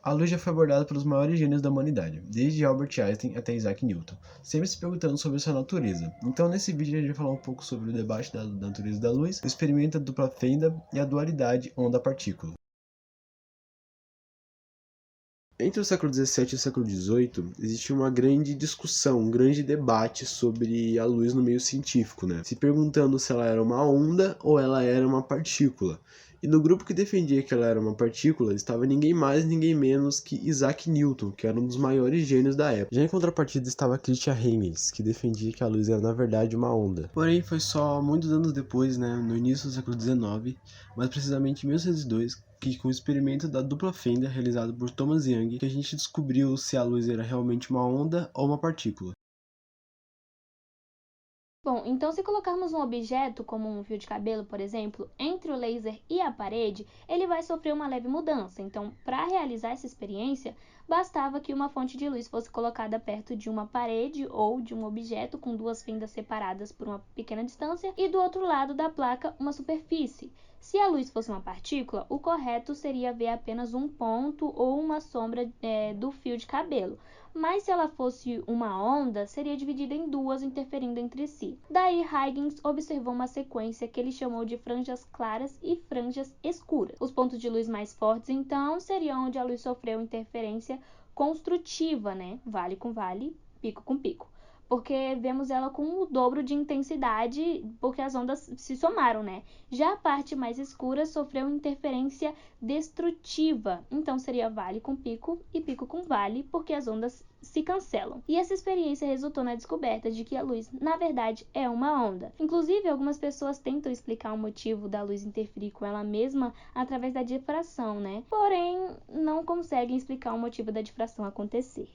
A luz já foi abordada pelos maiores gênios da humanidade, desde Albert Einstein até Isaac Newton, sempre se perguntando sobre sua natureza. Então nesse vídeo a gente vai falar um pouco sobre o debate da natureza da luz, o experimento da dupla fenda e a dualidade onda-partícula. Entre o século XVII e o século XVIII, existiu uma grande discussão, um grande debate sobre a luz no meio científico, né? Se perguntando se ela era uma onda ou ela era uma partícula. E no grupo que defendia que ela era uma partícula, estava ninguém mais, ninguém menos que Isaac Newton, que era um dos maiores gênios da época. Já em contrapartida estava Christian Huygens, que defendia que a luz era na verdade uma onda. Porém, foi só muitos anos depois, né, no início do século XIX, mais precisamente em 1902, que com o experimento da dupla fenda realizado por Thomas Young, que a gente descobriu se a luz era realmente uma onda ou uma partícula. Bom, então se colocarmos um objeto, como um fio de cabelo, por exemplo, entre o laser e a parede, ele vai sofrer uma leve mudança. Então, para realizar essa experiência, bastava que uma fonte de luz fosse colocada perto de uma parede ou de um objeto com duas fendas separadas por uma pequena distância e do outro lado da placa uma superfície. Se a luz fosse uma partícula, o correto seria ver apenas um ponto ou uma sombra do fio de cabelo. Mas se ela fosse uma onda, seria dividida em duas, interferindo entre si. Daí Huygens observou uma sequência que ele chamou de franjas claras e franjas escuras. Os pontos de luz mais fortes, então, seriam onde a luz sofreu interferência construtiva, né? Vale com vale, pico com pico. Porque vemos ela com o dobro de intensidade, porque as ondas se somaram, né? Já a parte mais escura sofreu interferência destrutiva, então seria vale com pico e pico com vale, porque as ondas se cancelam. E essa experiência resultou na descoberta de que a luz, na verdade, é uma onda. Inclusive, algumas pessoas tentam explicar o motivo da luz interferir com ela mesma através da difração, né? Porém, não conseguem explicar o motivo da difração acontecer.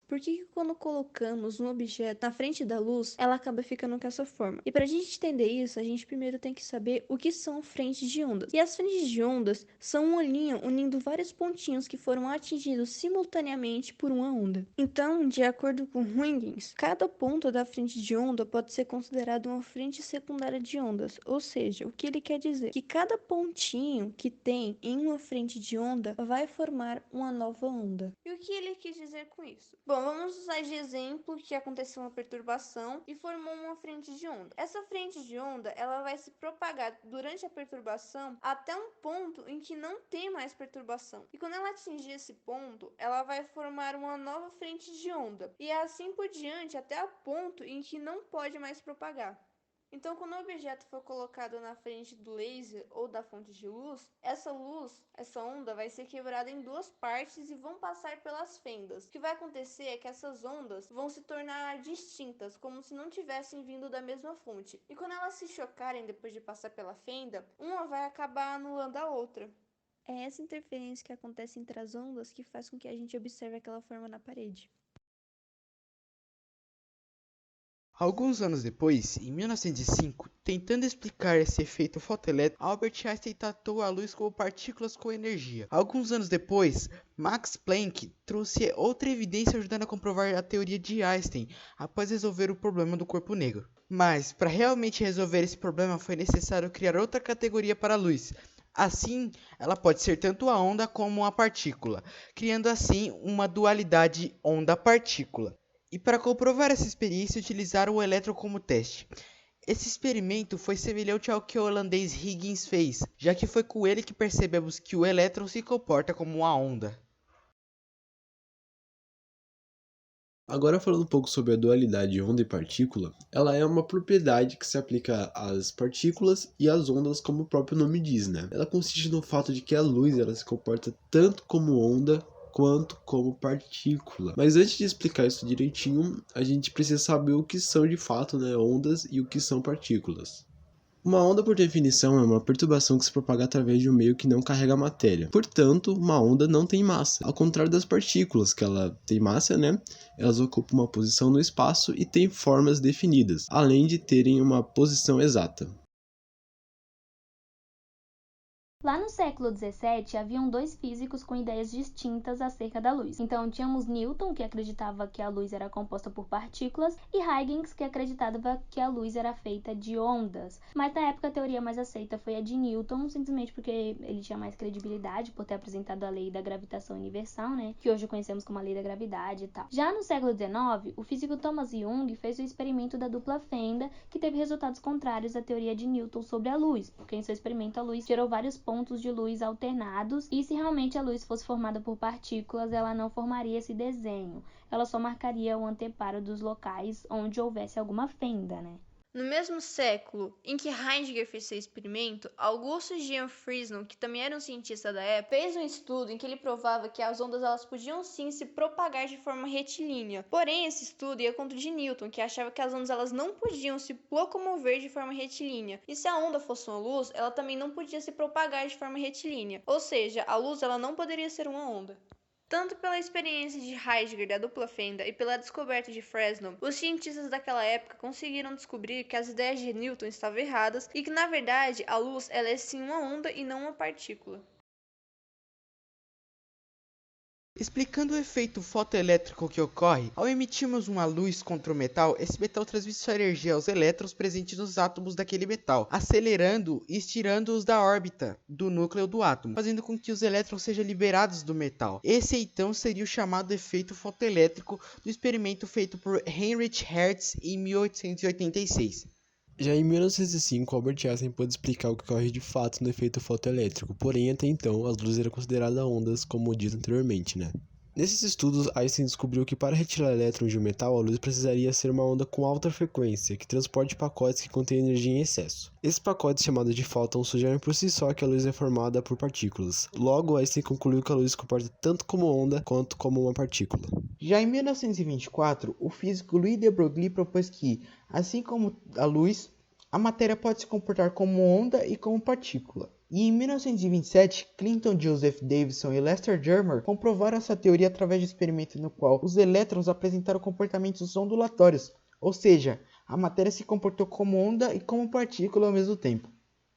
Por que quando colocamos um objeto na frente da luz, ela acaba ficando com essa forma? E para a gente entender isso, a gente primeiro tem que saber o que são frentes de ondas. E as frentes de ondas são uma linha unindo vários pontinhos que foram atingidos simultaneamente por uma onda. Então, de acordo com Huygens, cada ponto da frente de onda pode ser considerado uma frente secundária de ondas. Ou seja, o que ele quer dizer? Que cada pontinho que tem em uma frente de onda vai formar uma nova onda. E o que ele quis dizer com isso? Bom, vamos usar de exemplo que aconteceu uma perturbação e formou uma frente de onda. Essa frente de onda, ela vai se propagar durante a perturbação até um ponto em que não tem mais perturbação. E quando ela atingir esse ponto, ela vai formar uma nova frente de onda. E assim por diante até o ponto em que não pode mais propagar. Então, quando o objeto for colocado na frente do laser ou da fonte de luz, essa onda vai ser quebrada em duas partes e vão passar pelas fendas. O que vai acontecer é que essas ondas vão se tornar distintas, como se não tivessem vindo da mesma fonte. E quando elas se chocarem depois de passar pela fenda, uma vai acabar anulando a outra. É essa interferência que acontece entre as ondas que faz com que a gente observe aquela forma na parede. Alguns anos depois, em 1905, tentando explicar esse efeito fotoelétrico, Albert Einstein tratou a luz como partículas com energia. Alguns anos depois, Max Planck trouxe outra evidência ajudando a comprovar a teoria de Einstein após resolver o problema do corpo negro. Mas, para realmente resolver esse problema, foi necessário criar outra categoria para a luz. Assim, ela pode ser tanto a onda como a partícula, criando assim uma dualidade onda-partícula. E para comprovar essa experiência, utilizaram o elétron como teste. Esse experimento foi semelhante ao que o holandês Huygens fez, já que foi com ele que percebemos que o elétron se comporta como uma onda. Agora falando um pouco sobre a dualidade onda e partícula, ela é uma propriedade que se aplica às partículas e às ondas, como o próprio nome diz, né? Ela consiste no fato de que a luz ela se comporta tanto como onda quanto como partícula. Mas antes de explicar isso direitinho, a gente precisa saber o que são de fato, né, ondas e o que são partículas. Uma onda, por definição, é uma perturbação que se propaga através de um meio que não carrega matéria. Portanto, uma onda não tem massa. Ao contrário das partículas, que ela tem massa, né? Elas ocupam uma posição no espaço e têm formas definidas, além de terem uma posição exata. Lá no século XVII, haviam dois físicos com ideias distintas acerca da luz. Então, tínhamos Newton, que acreditava que a luz era composta por partículas, e Huygens, que acreditava que a luz era feita de ondas. Mas, na época, a teoria mais aceita foi a de Newton, simplesmente porque ele tinha mais credibilidade por ter apresentado a lei da gravitação universal, né? Que hoje conhecemos como a lei da gravidade e tal. Já no século XIX, o físico Thomas Young fez o experimento da dupla fenda, que teve resultados contrários à teoria de Newton sobre a luz, porque em seu experimento a luz gerou vários pontos de luz alternados, e se realmente a luz fosse formada por partículas, ela não formaria esse desenho, ela só marcaria o anteparo dos locais onde houvesse alguma fenda, né? No mesmo século em que Heidegger fez seu experimento, Augusto Jean Fresnel, que também era um cientista da época, fez um estudo em que ele provava que as ondas elas podiam sim se propagar de forma retilínea. Porém, esse estudo ia contra o de Newton, que achava que as ondas elas não podiam se locomover de forma retilínea. E se a onda fosse uma luz, ela também não podia se propagar de forma retilínea. Ou seja, a luz ela não poderia ser uma onda. Tanto pela experiência de Heidegger da dupla fenda e pela descoberta de Fresnel, os cientistas daquela época conseguiram descobrir que as ideias de Newton estavam erradas e que, na verdade, a luz ela é sim uma onda e não uma partícula. Explicando o efeito fotoelétrico que ocorre ao emitirmos uma luz contra o metal, esse metal transmite sua energia aos elétrons presentes nos átomos daquele metal, acelerando e estirando-os da órbita do núcleo do átomo, fazendo com que os elétrons sejam liberados do metal. Esse então seria o chamado efeito fotoelétrico do experimento feito por Heinrich Hertz em 1886. Já em 1905, Albert Einstein pôde explicar o que ocorre de fato no efeito fotoelétrico, porém até então as luzes eram consideradas ondas, como dito anteriormente, né? Nesses estudos, Einstein descobriu que para retirar elétrons de um metal, a luz precisaria ser uma onda com alta frequência, que transporte pacotes que contêm energia em excesso. Esses pacotes, chamados de fótons, sugerem por si só que a luz é formada por partículas. Logo, Einstein concluiu que a luz se comporta tanto como onda quanto como uma partícula. Já em 1924, o físico Louis de Broglie propôs que, assim como a luz, a matéria pode se comportar como onda e como partícula. E em 1927, Clinton Joseph Davidson e Lester Germer comprovaram essa teoria através de um experimento no qual os elétrons apresentaram comportamentos ondulatórios, ou seja, a matéria se comportou como onda e como partícula ao mesmo tempo.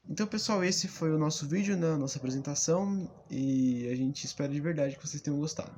Então, pessoal, esse foi o nosso vídeo, né, nossa apresentação, e a gente espera de verdade que vocês tenham gostado.